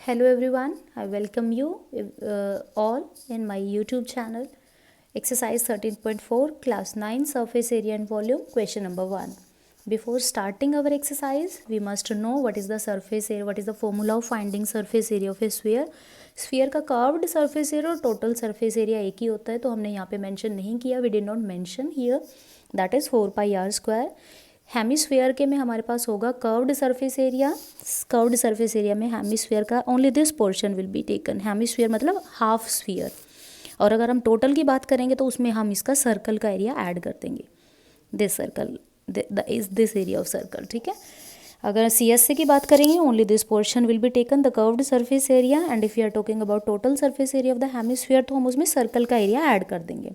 Hello everyone, I welcome you all in my YouTube channel. Exercise 13.4 class 9 surface area and volume question number 1. Before starting our exercise, we must know what is the surface area, what is the formula of finding surface area of a sphere. Sphere का curved surface area और total surface area एक ही होता है, तो हमने यहाँ पे mention नहीं किया. We did not mention here. That is 4πr². Hemisphere के में हमारे पास होगा curved surface area. Curved surface area में हेमिस्फीयर का only this portion will be taken. Hemisphere मतलब हाफ स्फीयर. और अगर हम टोटल की बात करेंगे तो उसमें हम इसका सर्कल का एरिया ऐड कर देंगे. This circle is this area of circle. ठीक है. अगर CSA की बात करेंगे only this portion will be taken the curved surface area. And if you are talking about total surface area of the hemisphere तो हम उसमें सर्कल का एरिया ऐड कर देंगे.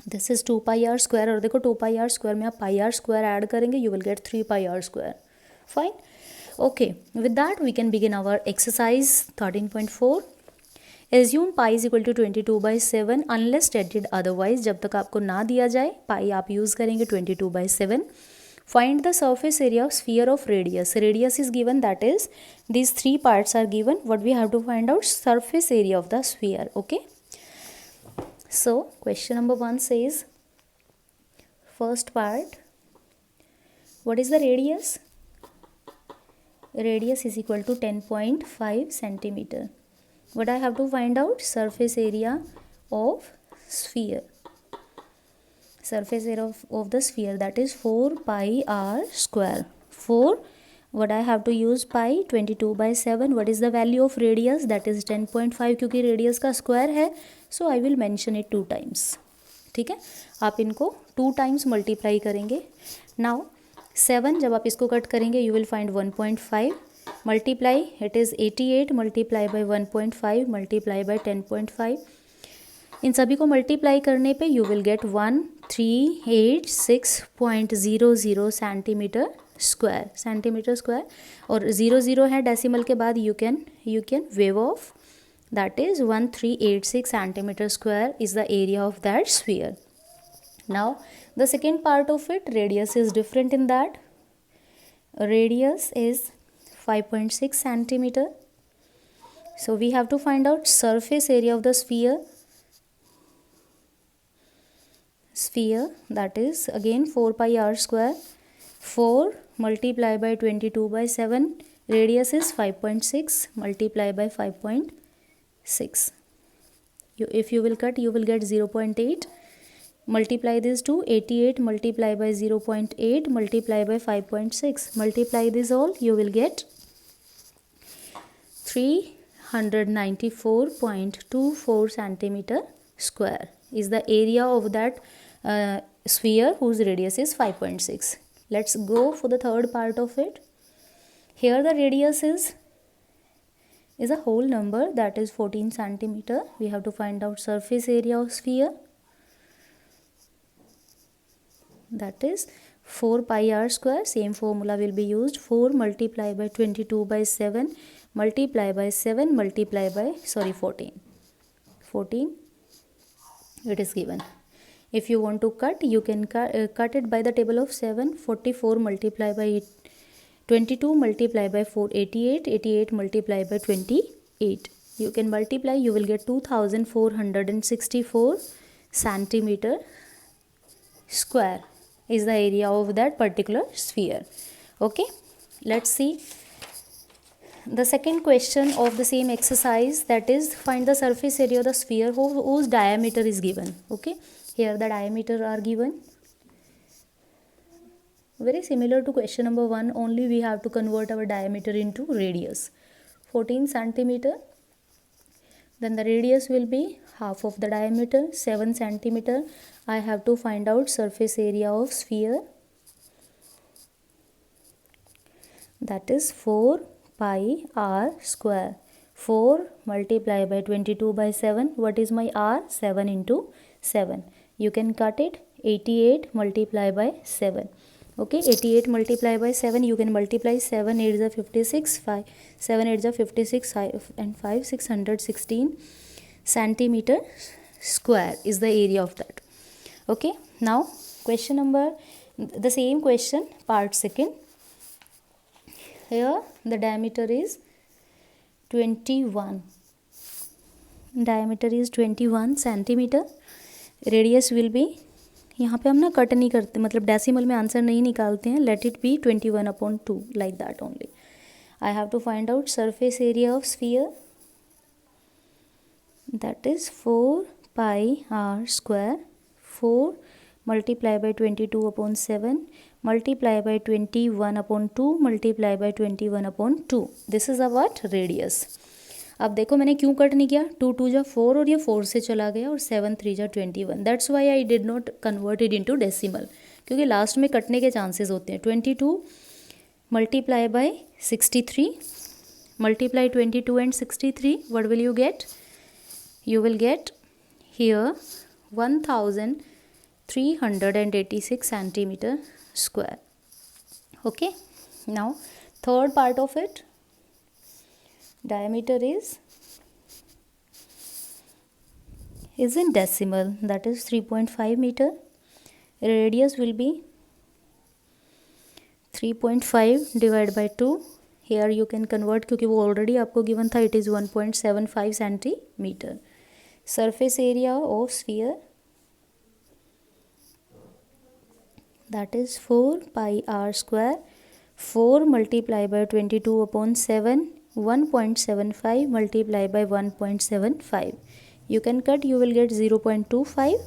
This is 2πr². और देखो 2πr² में आप πr² ऐड करेंगे, you will get 3πr². Fine. Okay, with that we can begin our exercise 13.4. Assume pi is equal to 22/7 unless stated otherwise. जब तक आपको ना दिया जाए पाई आप यूज़ करेंगे 22/7. Find the surface area of sphere of radius. Radius is given, that is these three parts are given. What we have to find out? Surface area of the sphere. Okay. So question number 1 says, first part, what is the radius? Radius is equal to 10.5 centimeter. What I have to find out? Surface area of sphere. Surface area of the sphere, that is 4πr². 4, what I have to use pi 22/7. What is the value of radius? That is 10.5. क्योंकि radius का square है, so I will mention it 2 times. ठीक है. आप इनको 2 times multiply करेंगे. Now 7 जब आप इसको कट करेंगे you will find 1.5. multiply, it is 88 multiply by 1.5 multiply by 10.5. इन सभी को मल्टीप्लाई करने पे you will get 1386.00 centimetre square. और 0 है डेसिमल के बाद, you can waive off. That is 1386 centimetre square is the area of that sphere. Now the second part of it, radius is different in that. Radius is 5.6 centimetre. So we have to find out surface area of the sphere. Sphere, that is again 4πr². 4 multiply by 22/7. Radius is 5.6 multiply by 5.6. If you will cut, you will get 0.8. Multiply this to 88 multiply by 0.8 multiply by 5.6. Multiply this all, you will get 394.24 centimeter square is the area of that sphere whose radius is 5.6. Let's go for the third part of it. Here the radius is a whole number, that is 14 centimeter. We have to find out surface area of sphere. That is 4πr². Same formula will be used. 4 multiply by 22/7 multiply by 7 multiply by 14. 14 it is given. If you want to cut, you can cut it by the table of 7. 44 multiply by 22 multiply by 4, 88. 88 multiply by 28. You can multiply, you will get 2464 centimeter square is the area of that particular sphere. Okay, let's see the second question of the same exercise, that is find the surface area of the sphere whose diameter is given. Okay, here the diameter are given. Very similar to question number 1, only we have to convert our diameter into radius. 14 centimeter. Then the radius will be half of the diameter, 7 centimeter. I have to find out surface area of sphere. That is 4πr². 4 multiply by 22/7. What is my r? 7 into 7. You can cut it. 88 multiply by 7. Okay, 88 multiply by 7. You can multiply 7 8 is 56. 7 8 is 56. 5 and 5 616 centimeter square is the area of that. Okay, now question number, the same question, part second. Here the diameter is 21. Diameter is 21 centimeter. Radius will be, यहाँ पे हम ना cut नहीं करते, मतलब decimal में answer नहीं निकालते हैं. Let it be 21/2 like that only. I have to find out surface area of sphere, that is 4 pi r square. 4 multiply by 22/7 multiply by 21/2 multiply by 21/2. This is a what? Radius. अब देखो मैंने क्यों cut नहीं किया, 2 2 जा 4 और ये 4 से चला गया और 7 3 जा 21. That's why I did not convert it into decimal, क्योंकि लास्ट में कटने के चांसेस होते हैं. 22 multiply by 63 multiply 22 and 63, what will you get? You will get here 1386 centimeter square. Okay, now third part of it, diameter is in decimal, that is 3.5 meter. Radius will be 3.5 divided by 2. Here you can convert, क्योंकि वो already आपको given था. It is 1.75 centimetre. Surface area of sphere, that is 4 pi r square. 4 multiply by 22/7 1.75 multiply by 1.75. You can cut, you will get 0.25.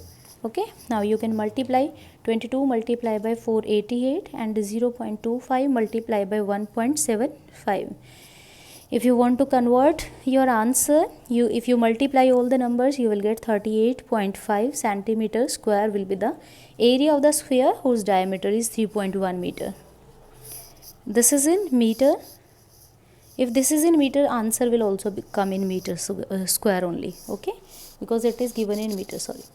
Okay, now you can multiply 22 multiply by 488 and 0.25 multiply by 1.75. If you want to convert your answer, if you multiply all the numbers, you will get 38.5 centimeter square will be the area of the sphere whose diameter is 3.1 meter. This is in meter. If this is in meter, answer will also come in meter square only. Okay, because it is given in meter. Sorry.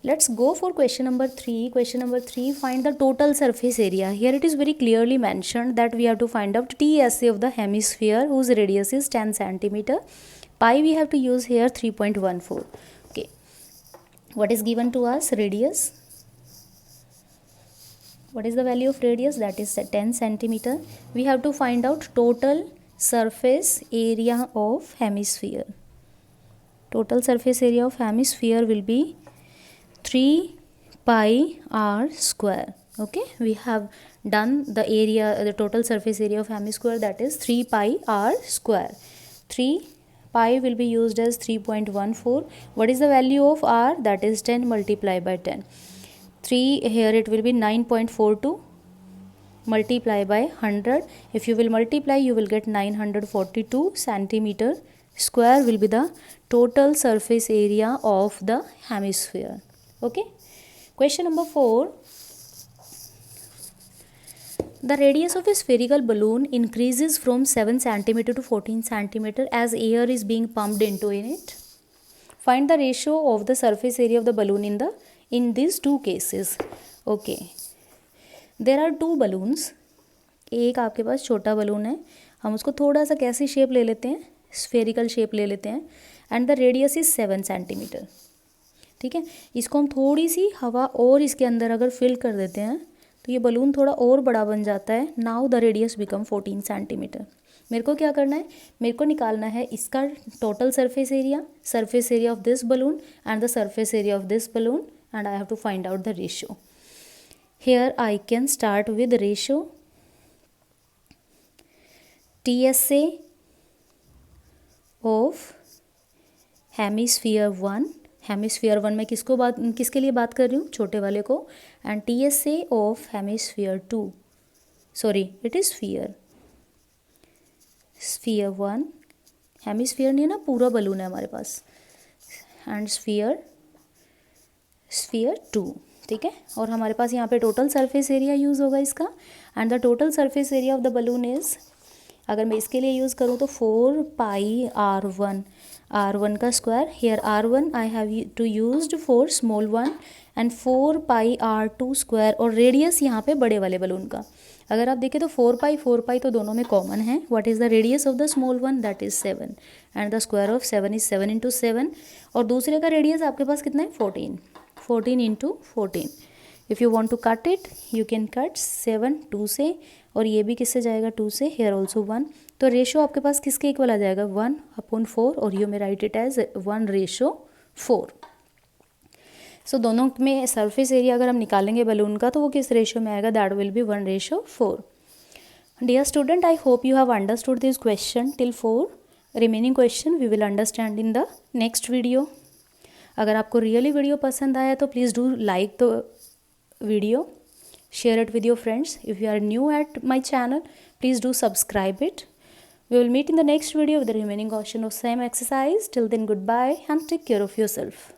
Let's go for question number 3. Question number 3, find the total surface area. Here it is very clearly mentioned that we have to find out TSA of the hemisphere whose radius is 10 centimeter. Pi we have to use here 3.14. Okay, what is given to us? Radius. What is the value of radius? That is 10 centimeter. We have to find out total surface area of hemisphere. Total surface area of hemisphere will be 3 pi r square. Okay, we have done the area, the total surface area of hemisphere, that is 3 pi r square. 3 pi will be used as 3.14. What is the value of r? That is 10 multiplied by 10. 3 here it will be 9.42 multiply by 100. If you will multiply, you will get 942 centimeter square will be the total surface area of the hemisphere. Okay, question number 4. The radius of a spherical balloon increases from 7 cm to 14 cm as air is being pumped into it. Find the ratio of the surface area of the balloon in these two cases. Okay, there are two balloons. एक आपके पास छोटा balloon है, हम उसको थोड़ा सा कैसी shape ले लेते हैं, स्फेरिकल शेप ले लेते हैं, and the radius is 7 centimetre. ठीक है, इसको हम थोड़ी सी हवा और इसके अंदर अगर फिल कर देते हैं तो ये बलून थोड़ा और बड़ा बन जाता है. Now the radius become 14 centimetre. मेरे को क्या करना है, मेरे को निकालना है इसका total surface area of this balloon and the surface area of this balloon, and I have to find out the ratio. Here I can start with ratio. TSA of hemisphere 1. Hemisphere 1 में किसके लिए बात कर रही हूँ, छोटे वाले को. And TSA of hemisphere 2, sorry it is sphere 1. Hemisphere नहीं है ना, पूरा बलून है हमारे पास. And sphere 2. ठीक है, और हमारे पास यहाँ पे टोटल सरफेस एरिया यूज़ होगा इसका. And the total surface area of the balloon is, अगर मैं इसके लिए यूज़ करूँ तो 4 पाई r1 का square. Here r1 I have to used for small one and 4 pi r2 square. और रेडियस यहाँ पे बड़े वाले बलून का अगर आप देखें तो 4 पाई तो दोनों में कॉमन है. What is the radius of the small one? That is 7 and the square of 7 is 7 into 7. और दूसरे का रेडियस आपके पास कितना है, 14 into 14. If you want to cut it, you can cut 7 2 से, और ये भी किससे जाएगा, 2 से. Here also 1. तो रेशो आपके पास किसके इक्वल आ जाएगा 1/4 और यू में राइट इट एज 1:4। सो दोनों में सरफेस एरिया अगर हम निकालेंगे बलून का तो वो किस रेशो में आएगा, that will be 1:4। Dear student, I hope you have understood this question till 4। Remaining question we will understand in the next video. अगर आपको रियली वीडियो पसंद आया तो please do like the video, share it with your friends. If you are new at my channel, please do subscribe it. We will meet in the next video with the remaining question of same exercise. Till then, goodbye and take care of yourself.